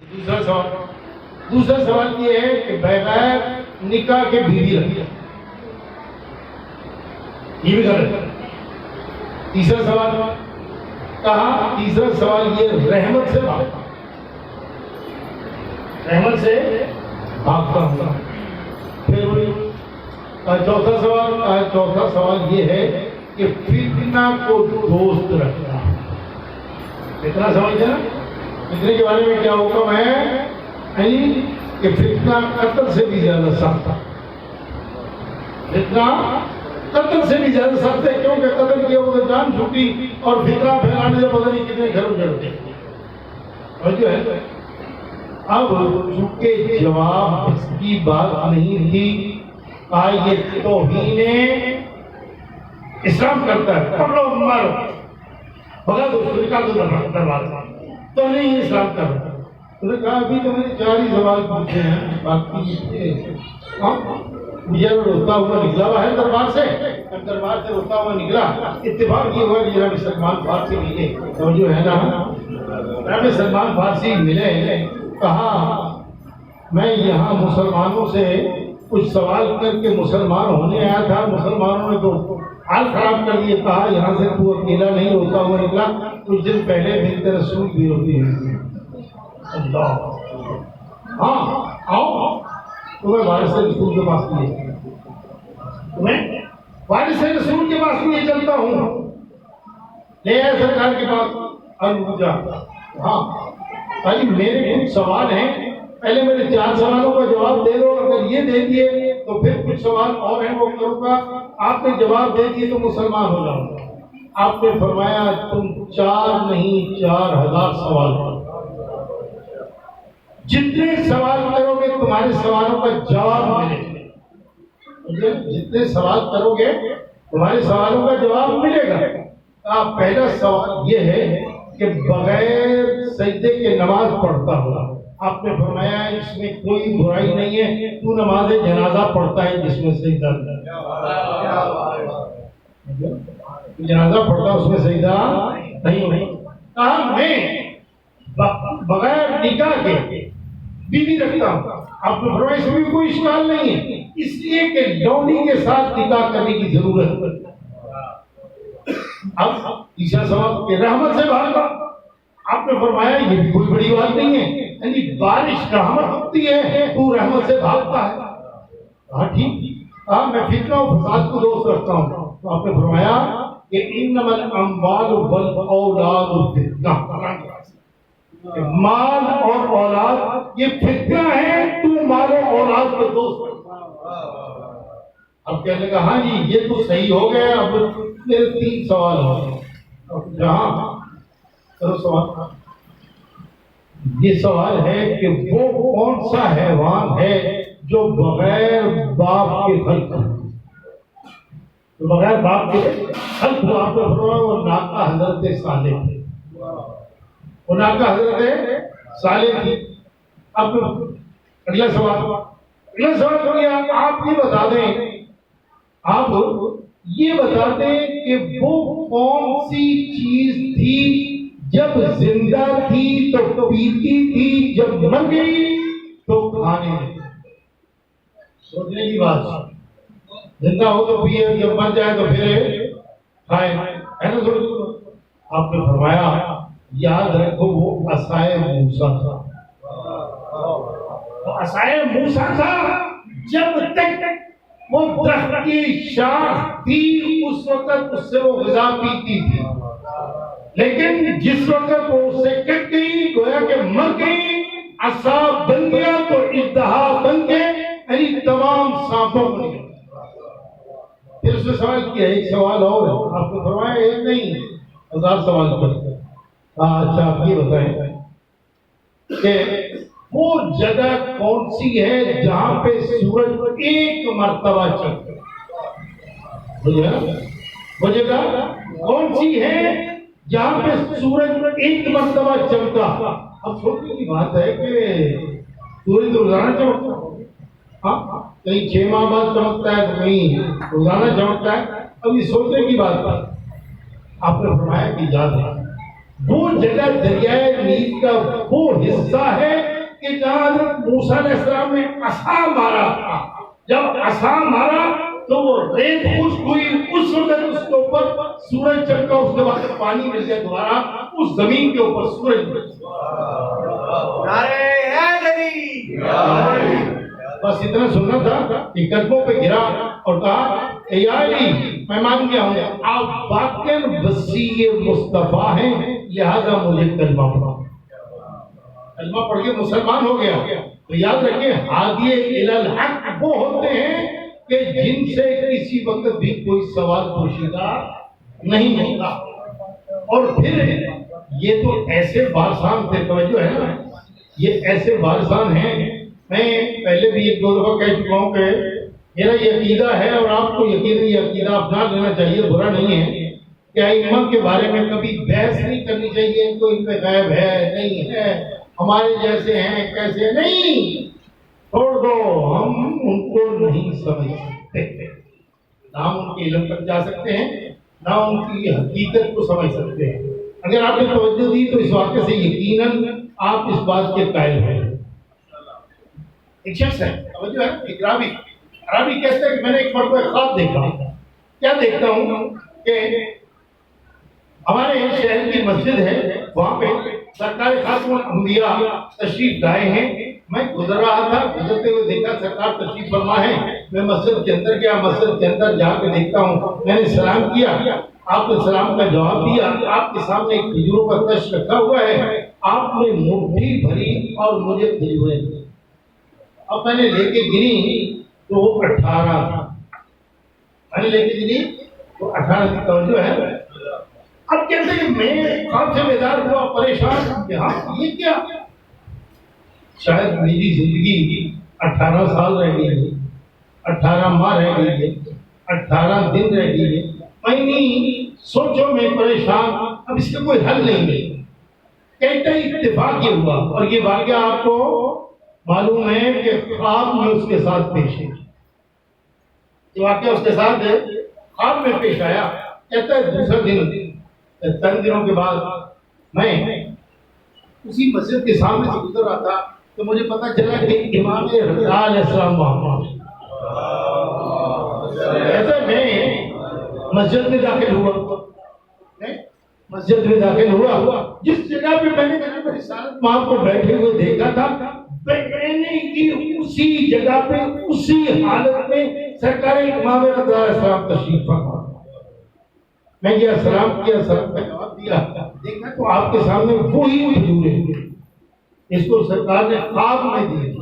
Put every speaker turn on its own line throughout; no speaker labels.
دوسرا سوال یہ ہے کہ بغیر نکاح کے بیوی رکھنا، یہ بھی غلط ہے۔ تیسرا سوال یہ رحمت سے بھاگتا، رحمت سے بھاگتا ہوں۔ پھر چوتھا سوال یہ ہے کہ فتنہ کو دوست رکھنا۔ فتنہ سمجھتے نا، فتنے کے بارے میں کیا حکم ہے کہ فتنہ قتل سے بھی زیادہ سخت ہے۔ فتنہ قتل سے بھی زیادہ سخت ہے، کیونکہ قتل کیا وہ جان چھوٹی اور فتنہ پھیلانے سے پتہ نہیں کتنے گھر اجڑتے ہیں۔ اور جو ہے اب چونکہ جواب اس کی بات نہیں تھی، یہ توہین اسلام کرتا ہے، پکڑو مارو بغیر اس کو نکال دو دروازہ، تو نہیں اسلام کر رہا۔ انہوں نے کہا ابھی تو میں نے 4 ہی سوال پوچھے ہیں، باقی یہ روتا ہوا نکلا ہوا ہے دربار سے، دربار سے روتا ہوا نکلا، اتفاق یہ ہوا کہ جناب سلمان فارسی ملے، تو جو ہے نا جناب سلمان فارسی ملے، کہا میں یہاں مسلمانوں سے کچھ سوال کر کے مسلمان ہونے آیا تھا، مسلمانوں نے تو حال خراب کر دیا، کہا یہاں سے تو اکیلا نہیں روتا ہوا نکلا، کچھ دن پہلے بنت رسول بھی ہوتی ہے۔ اللہ ہاں آؤ، تمہیں وارث رسول کے پاس لیے، تمہیں وارث رسول کے پاس لیے چلتا ہوں، لے آئے سرکار کے پاس۔ پوچھا ہاں بھائی میرے کچھ سوال ہیں، پہلے میرے 4 سوالوں کا جواب دے دو، اگر یہ دے دیے تو پھر کچھ سوال اور ہیں وہ کروں گا، آپ نے جواب دے دیے تو مسلمان ہو جاؤں گا۔ آپ نے فرمایا تم 4 نہیں 4000 سوال کرو، جتنے سوال کرو گے تمہارے سوالوں کا جواب ملے گا، جتنے سوال کرو گے تمہارے سوالوں کا جواب ملے گا۔ پہلا سوال یہ ہے کہ بغیر سجدے کے نماز پڑھتا ہوا، آپ نے فرمایا اس میں کوئی برائی نہیں ہے، تو نماز جنازہ پڑھتا ہے جس میں سجدہ جنازہ پڑھتا اس میں سجدہ نہیں۔ کہا میں بغیر نکاح کے بیوی رکھتا ہوں، آپ نے فرمایا اس میں کوئی اشکال نہیں ہے، اس لیے کہ ڈونی کے ساتھ نکاح کرنے کی ضرورت ہے۔ اب تیسرا سوال کہ رحمت سے بھاگا، آپ نے فرمایا یہ بھی کوئی بڑی بات نہیں ہے، یعنی بارش رحمت ہوتی ہے تو رحمت سے بھاگتا ہے۔ ہاں ٹھیک، میں فتنہ و فساد کو دوست رکھتا ہوں، تو آپ نے فرمایا کہ انما الاموال والاولاد فتنہ، مال اور اولاد یہ فتنہ ہے، تو مال و اولاد کو دوست رکھتا۔ اب کہنے لگا ہاں جی یہ تو صحیح ہو گیا، اب میرے 3 سوال ہو گئے۔ جہاں کرو سوال، یہ سوال ہے کہ وہ کون سا حیوان ہے جو بغیر باپ کے خلق ہے، تو بغیر باپ کے خلق ہوا، آپ نے فرمایا وہ ناقہ حضرت صالح تھے، وہ ناقہ حضرت صالح تھی۔ اب اگلا سوال کیا، آپ یہ بتا دیں کہ وہ کون سی چیز تھی جب زندہ تھی تو پیتی تھی، جب مر گئی تو کھانے لگی۔ سوچنے کی بات، زندہ ہو تو پیے، جب مر جائے تو پھر کھائے، ہے نا؟ آپ نے فرمایا یاد رکھو وہ عصائے موسیٰ تھا، وہ عصائے موسیٰ تھا، جب تک وہ درخت کی شاخ تھی اس وقت اس سے وہ غذا پیتی تھی، لیکن جس وقت وہ اس سے کٹ گئی گویا کہ مر گئی، عصا بن گیا تو اژدہا بن کے یعنی تمام سانپوں بن گیا۔ پھر اس نے سوال کیا ایک سوال اور، آپ نے فرمایا ایک نہیں 1000 سوال کرتے۔ اچھا آپ یہ بتائیں کہ وہ جگہ کون سی ہے جہاں پہ سورج ایک مرتبہ چڑھتا ہے؟ وہ جگہ کون سی ہے جہاں پہ سورج ایک مرتبہ چمکا؟ اب چھوٹی سی بات ہے کہ سورج روزانہ چمکتا ہے، ہاں کہیں 6 ماہ بعد چمکتا ہے تو کہیں روزانہ چمکتا ہے، اب یہ سوچنے کی بات ہے۔ آپ نے فرمایا کہ یاد ہے وہ جگہ دریائے نیل کا وہ حصہ ہے کہ جہاں حضرت موسیٰ علیہ السلام نے عصا مارا تھا. جب عصا مارا تو وہ ریت خشک ہوئی، اس وقت اس کے اوپر سورج چمکا، اس کے بعد پانی مل گیا دوبارہ اس زمین کے اوپر سورج مل گیا. بس اتنا سننا تھا کہ قدموں پہ گرا اور کہا اے یا علی میں مان گیا ہوں آپ واقعاً وسیع مصطفیٰ ہیں، لہذا مجھے کلمہ پڑھا. کلمہ پڑھ کے مسلمان ہو گیا. تو یاد رکھیں ہادی الی الحق وہ ہوتے ہیں کہ جن سے کسی وقت بھی کوئی سوال پوشیدہ نہیں ہوتا. اور پھر یہ تو ایسے وارثان تھے، توجہ ہے نا، یہ ایسے وارثان ہیں. میں پہلے بھی ایک دو دفعہ کہہ چکا ہوں کہ میرا یہ عقیدہ ہے اور آپ کو یقیناً یہ عقیدہ اپنا لینا چاہیے، برا نہیں ہے کہ ائمہ کے بارے میں کبھی بحث نہیں کرنی چاہیے. کوئی ان پہ غیب ہے نہیں ہے، ہمارے جیسے ہیں کیسے نہیں، چھوڑ دو. ہم ان کو نہیں سمجھ سکتے، نہ ان کے علم تک جا سکتے ہیں، نہ ان کی حقیقت کو سمجھ سکتے ہیں. اگر آپ نے توجہ دی تو اس واقعے سے یقیناً آپ اس بات کے قائل ہیں. ایک شخص ہے، توجہ ہے، ایک راوی کہتے ہیں کہ میں نے ایک مرتبہ خواب دیکھا. کیا دیکھتا ہوں کہ ہمارے شہر کی مسجد ہے، وہاں پہ سرکار خاتون انبیاء تشریف لائے ہیں. میں گزر رہا تھا، گزرتے ہوئے دیکھا سرکار تشریف فرما ہے. میں مسجد کے اندر گیا، مسجد کے اندر جا کے دیکھتا ہوں، میں نے سلام کیا، آپ نے سلام کا جواب دیا. آپ کے سامنے ایک کھجوروں کا تش رکھا ہوا ہے، آپ نے مٹھی بھری اور مجھے کھجوریں دی. اب میں نے لے کے گنی تو وہ 18 تھا. میں نے لے کے گنی تو 18 کی توجہ ہے. اب کیسے کہ میں خواب سے بیدار ہوا، پریشان کہ ہاں یہ کیا، شاید میری زندگی 18 سال رہ گئی ہے، 18 ماہ رہ گئی ہے، 18 دن رہ گئی ہے. میں سوچو میں پریشان، اب اس کا کوئی حل نہیں ہے. کہتا اتفاق یہ ہوا، اور یہ واقعہ آپ کو معلوم ہے کہ خواب میں اس کے ساتھ پیش ہے. یہ واقعہ اس کے ساتھ خواب میں پیش آیا. کہتا ہے دوسرا دن چند دنوں کے بعد میں اسی مسجد کے سامنے سے گزر رہا تھا تو مجھے پتا چلا کہ امام رضا علیہ السلام وہاں. کہتا ہے میں مسجد میں داخل ہوا، جس جگہ پہ میں نے رسالت ماں کو بیٹھے ہوئے دیکھا تھا، میں نے اسی جگہ پہ اسی حالت میں سرکار امام رضا علیہ السلام تشریف فرما. میں یہ سلام کیا، سلام کا جواب دیا، دیکھا تو آپ کے سامنے وہی کھجوریں، اس کو سرکار نے خواب میں دی،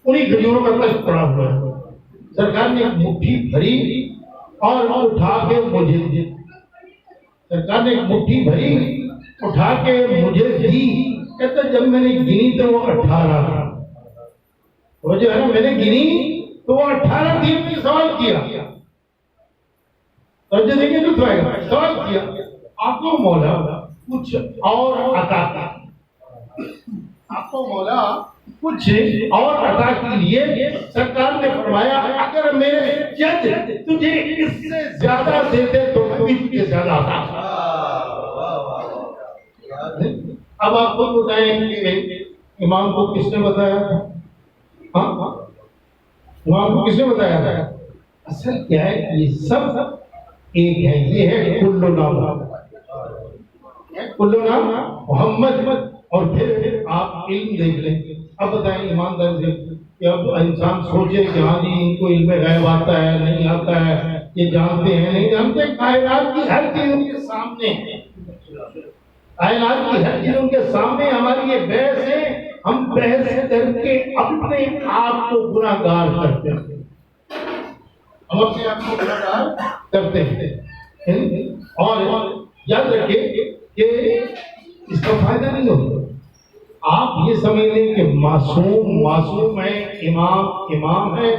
انہی کھجوروں کا تشت پڑا ہوا ہے. سرکار نے ایک مٹھی بھری اور اٹھا کے مجھے دی. سرکار نے ایک مٹھی بھری اٹھا کے مجھے دی. کہتا جب میں نے گنی تو وہ 18 تھا. وہ جو ہے نا میں نے گنی تو وہ 18 تھی. میں نے سوال کیا، توجہ دیں گے تو آئے گا. سوال کیا آپ کو مولا کچھ اور عطا کیا، آپ کو مولا کچھ اور عطا کے لیے سرکار نے فرمایا اگر میرے جج تجھے اس سے زیادہ دیتے تو میں اس کے زیادہ عطا. اب آپ خود بتائیں کہ امام کو کس نے بتایا؟ ہاں امام کو کس نے بتایا تھا؟ اصل کیا ہے، یہ سب ایک ہے. یہ ہے کلو نام محمد. اور پھر آپ علم دیکھ لیں. اب بتائیں ایماندار سے کہ اب انسان سوچے کہ ہاں جی ان کو علم غیب آتا ہے نہیں آتا ہے، یہ جانتے ہیں نہیں جانتے. کائنات کی ہر چیز ان کے سامنے ہے، کائنات کی ہر چیز ان کے سامنے. ہماری یہ بحث ہے، ہم بحث کر کے اپنے آپ کو گناہ گار کرتے ہیں، ہم اپنے آپ کو گناہ گار کرتے ہیں. اور یاد رکھیں کہ اس کا فائدہ نہیں ہوتا. آپ یہ سمجھ لیں کہ معصوم ہے، امام ہے،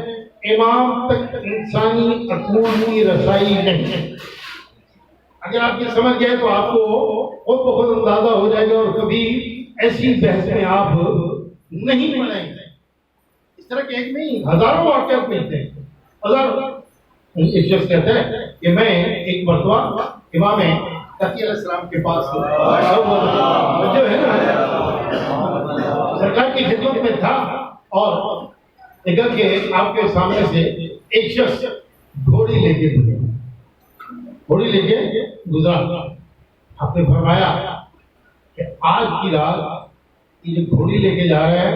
امام تک انسانی عقول کی رسائی نہیں ہے. اگر آپ یہ سمجھ گئے تو آپ کو خود بخود اندازہ ہو جائے گا اور کبھی ایسی بحث میں آپ نہیں پڑیں گے. اس طرح کے ایک نہیں ہزاروں واقعات ملتے ہیں، ہزاروں. ایک شخص کہتا ہے کہ میں ایک مرتبہ امام تقی علیہ السلام کے پاس جو ہے نا سرکار کی خدمت میں تھا اور دیکھا کہ آپ کے سامنے سے ایک شخص گھوڑی لے کے گزرا. آپ نے فرمایا کہ آج کی رات یہ جو گھوڑی لے کے جا رہا ہے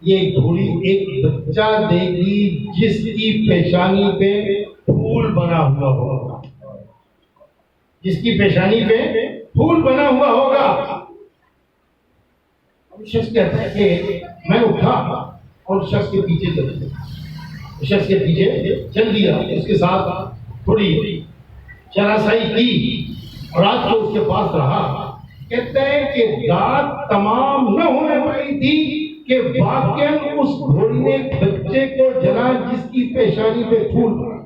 یہ گھوڑی ایک بچہ دے گی جس کی پیشانی پہ پھول بنا ہوا ہوگا. جس کی پیشانی پہ پھول بنا ہوا ہوگا. شخص کہتا ہے کہ میں اٹھا اور شخص کے پیچھے چل دیا. اس کے ساتھ تھوڑی شناسائی کی اور رات کو اس کے پاس رہا. کہتے ہیں کہ رات تمام نہ ہونے والی تھی کہ واقعاً اس گھوڑی نے بچے کو جلا جس کی پیشانی پہ پھول پڑا.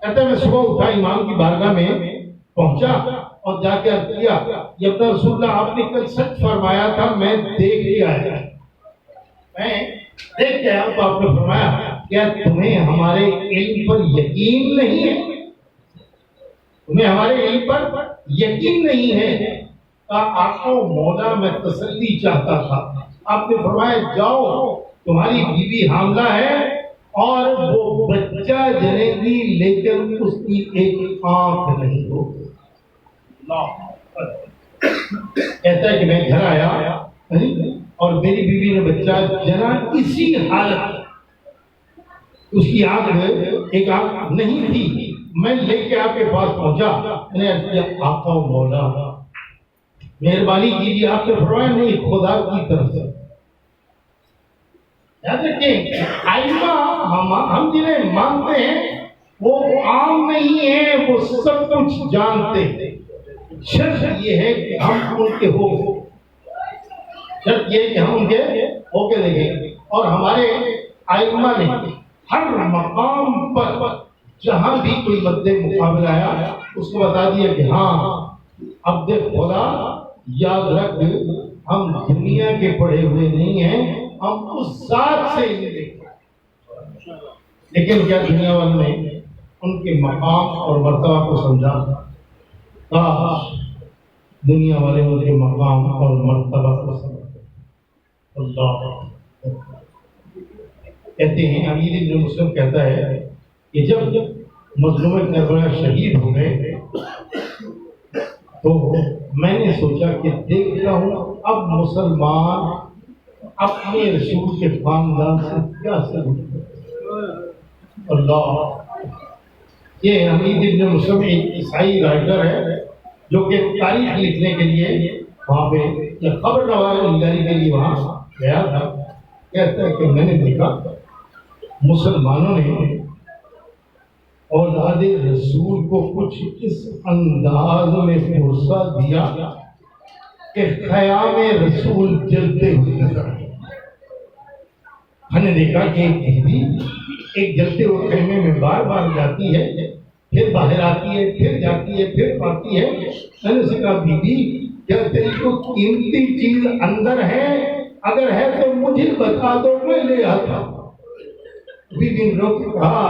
کہتا ہے میں صبح اٹھا امام کی بارگاہ میں پہنچا اور جا کے عرض کیا یہ اپنا رسول اللہ آپ نے کل سچ فرمایا تھا میں دیکھ کے آیا. تو آپ نے فرمایا کیا تمہیں ہمارے علم پر یقین نہیں ہے؟ تمہیں ہمارے علم پر یقین نہیں ہے؟ آقا و مولا میں تسلی چاہتا تھا. آپ نے فرمایا جاؤ تمہاری بیوی حاملہ ہے اور وہ بچہ جنے گی لیکن اس کی ایک آنکھ نہیں ہوگی. کہتا ہے کہ میں گھر آیا اور میری بیوی نے بچہ جنا اسی حالت اس کی آنکھ ایک آنکھ نہیں تھی. میں لے کے آپ کے پاس پہنچا. میں نے کیا آقا و مولا مہربانی کیجیے. آپ نے فرمایا نہیں خدا کی طرف سے. یاد رکھیں آئمہ ہم جنہیں مانتے ہیں وہ عام نہیں ہیں وہ سب کچھ جانتے ہیں. شرط یہ ہے کہ ہم ان کے ہو کے دیکھیں. اور ہمارے آئمہ نے ہر مقام پر جہاں بھی کوئی مد مقابلہ آیا اس کو بتا دیا کہ ہاں اب دیکھ خدا یاد رکھ ہم دنیا کے پڑھے ہوئے نہیں ہیں ہم اس ذات سے ملے. لیکن کیا دنیا والوں نے ان کے مقام اور مرتبہ کو سمجھا؟ کاش دنیا والے ان کے مقام اور مرتبہ کو سمجھتے. اللہ کہتے ہیں امیر ابن مسلم کہتا ہے کہ جب مظلوم کربلا شہید ہو گئے تو میں نے سوچا کہ دیکھتا ہوں اب مسلمان اپنے رسول کے خاندان سے کیا سلوک. اللہ یہ امیر ابن مسلم ایک عیسائی رائٹر ہے جو کہ تاریخ لکھنے کے لیے وہاں پہ یا خبر نگاری کے لیے وہاں گیا تھا. کہتا ہے کہ میں نے دیکھا مسلمانوں نے اولاد رسول کو کچھ اس انداز میں فرصہ دیا کہ خیام رسول جلتے ہوئے نظر آئے. ہم نے دیکھا کہ ایک بیوی ایک جلتے ہوئے خیمے میں بار بار جاتی ہے پھر باہر آتی ہے پھر جاتی ہے پھر آتی ہے. میں نے اسے کہا بیوی کیا تیری کو قیمتی چیز اندر ہے؟ اگر ہے تو مجھے بتا دو میں لے آتا. بیوی نے رو کے کہا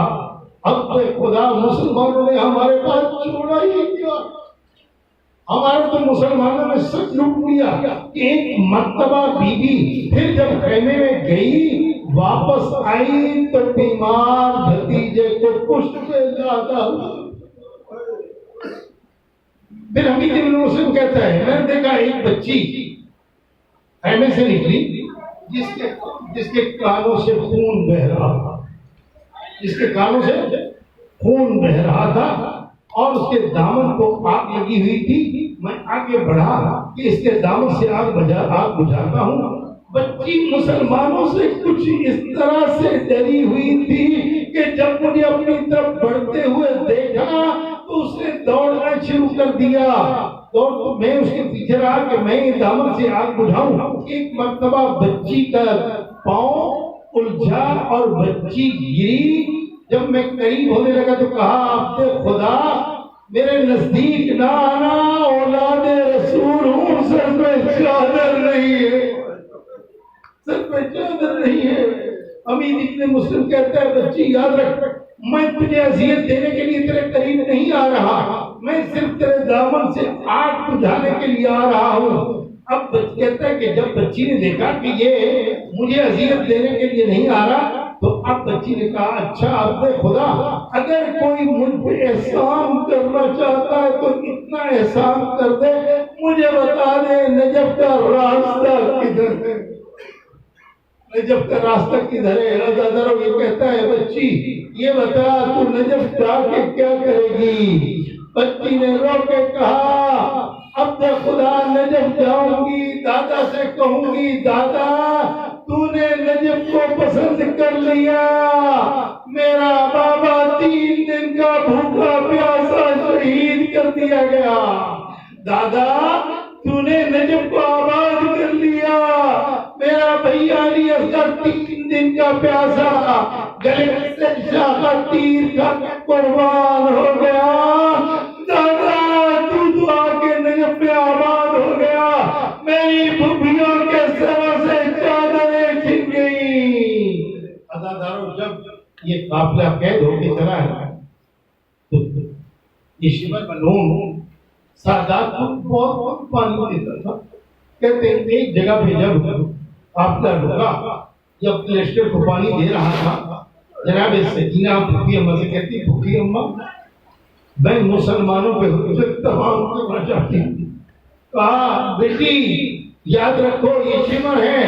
اب تو خدا مسلمانوں نے ہمارے پاس چھوڑا ہی کیا. ہمارے تو مسلمانوں نے سچ لوٹ لیا. ایک مرتبہ بیوی پھر جب خیمے میں گئی واپس آئی تو بیمار بھتیجے کو پشت پہ لادا. پھر حمید بن مسلم کہتا ہے میں نے دیکھا ایک بچی خیمے سے نکلی جس کے کانوں سے خون بہ رہا تھا. جس کے کانوں سے خون بہ رہا تھا اور اس کے دامن کو آگ لگی ہوئی تھی. میں آگے بڑھا کہ اس کے دامن سے آگ بجھاتا ہوں. بچی مسلمانوں سے کچھ اس طرح سے ڈری ہوئی تھی کہ جب مجھے اپنی طرف بڑھتے ہوئے دیکھا تو اس نے دوڑنا شروع کر دیا. تو میں اس کے پیچھے رہا کہ میں دامن سے آگ بجھاؤں. ایک مرتبہ بچی کا پاؤں الجھا اور بچی گری. جب میں قریب ہونے لگا تو کہا آپ سے خدا میرے نزدیک نہ آنا اولاد رسول ہوں سر پہ چادر نہیں ہے. سر پہ چادر نہیں ہے. امیر ابن مسلم کہتا ہے بچی یاد رکھ میں تجھے اذیت دینے کے لیے تیرے قریب نہیں آ رہا. میں صرف تیرے دامن سے آگ بجھانے کے لیے آ رہا ہوں۔ اب کہتا ہے کہ جب بچی نے دیکھا کہ یہ مجھے اذیت دینے کے لیے نہیں آ رہا تو اب بچی نے کہا اچھا عبد خدا اگر کوئی مجھ پہ احسان کرنا چاہتا ہے تو اتنا احسان کر دے مجھے بتا دے نجف کا راستہ کدھر ہے، نجف کا راستہ کدھر ہے۔ عزادارو یہ کہتا ہے بچی یہ بتا تو نجف جا کے کیا کرے گی؟ بچی نے رو کے کہا عبد خدا نجف جاؤں گی، دادا سے کہوں گی دادا تو نے نجف کو پسند کر لیا، میرا بابا 3 دن کا بھوکا پیاسا شہید کر دیا گیا، دادا تو نے نجف کو آباد کر لیا، میرا بھیا علی اصغر 3 دن کا پیاسا گلے سے شاخ تیر کا قربان ہو گیا، دادا تو آ کے نجف پہ آباد ہو گیا، میری بھبھیوں کے سر سے چادریں چھن گئی۔ عزادارو جب یہ قافلہ قید ہو کے چلا ہے تو یہ شمر منون سادات کو بہت پانی دیتا تھا، کہتے ہیں ایک جگہ پہ جب قافلہ رکا جب کلسٹر کو پانی دے رہا تھا جناب سکینہ بھوکی اماں سے کہتی بھوکی اماں میں مسلمانوں پہ حجت تمام کرنا چاہتی ہوں، کہا بیٹی یاد رکھو یہ شمر ہے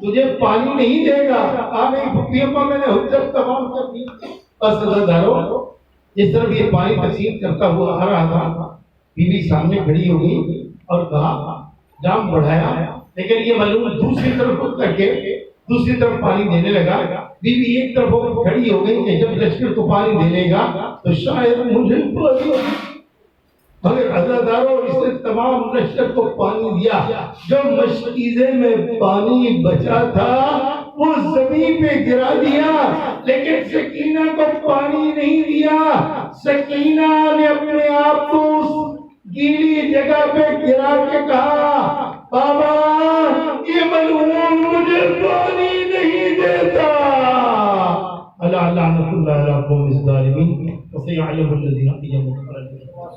تجھے پانی نہیں دے گا، کہا نہیں بھوکی اماں میں نے حجت تمام کر دی۔ بس عزادارو جس طرح یہ پانی تقسیم کرتا ہوا آ رہا تھا بی بی سامنے کھڑی ہو گئی اور کہا جام بڑھایا، لیکن یہ معلوم دوسری طرف رک کر کے دوسری طرف پانی دینے لگا، بی بی ایک طرف کھڑی ہو گئی کہ جب لشکر کو پانی دے گا تو شاید مجھے پانی، مگر عزادارو اس نے تمام لشکر کو پانی دیا، جو مشکیزے میں پانی بچا تھا وہ زمین پہ گرا دیا، لیکن سکینہ کو پانی نہیں دیا، سکینہ نے اپنے آپ کو گیلی جگہ پہ گرا کے کہا بابا یہ ملعون مجھے پانی نہیں دیتا۔ اللہ لعنت اللہ علی قوم الظالمین وسيعلم الذين يظلمون